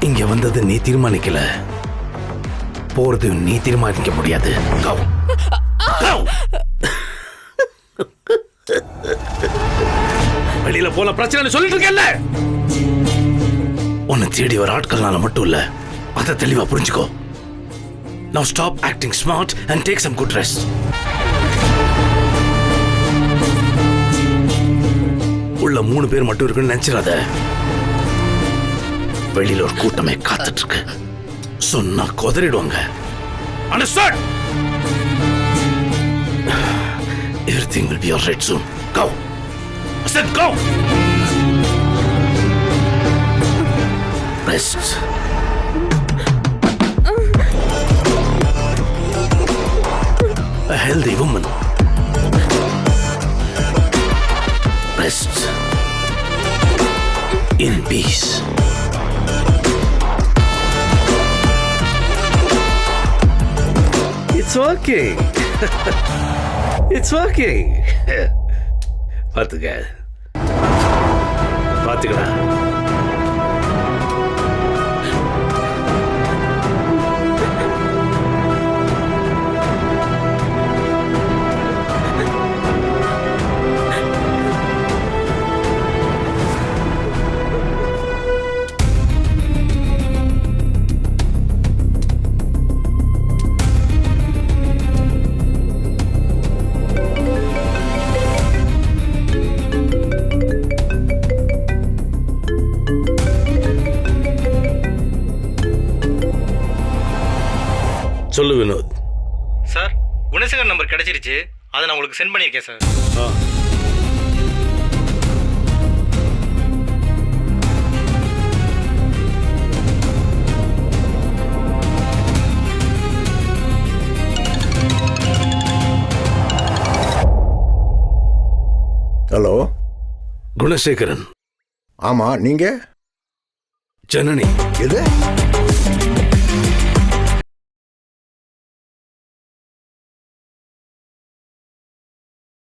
இங்க வந்தது நீ தீர்மானிக்கல, போறது நீ தீர்மானிக்க முடியாது. Go. Go. வெளியில போல பிரச்சனை சொல்லிட்டு இருக்கேன்ல. உன்னை தேடி வர ஆட்கள்னால மட்டும் இல்ல, அதை தெளிவா புரிஞ்சுக்கோ. Now stop acting smart and take some good rest. உள்ள 3 பேர் மட்டும் இருக்குன்னு நினைச்சிடாத. வெளியில ஒரு கூட்டமே காத்துட்டு இருக்கு. சொன்னா கொதறிடுவாங்க. Understood? Everything will be all right soon. Go. I said go. Rest. A healthy woman. Rest. In peace. It's working. It's working. பாத்துக்கடா. சொல்லு வினோத். சார், குணசேகர் நம்பர் கிடைச்சிருச்சு. அதை நான் உங்களுக்கு சென்ட் பண்ணியிருக்கேன் சார். ஹலோ, குணசேகரன். ஆமா, நீங்க? ஜனனி. எது?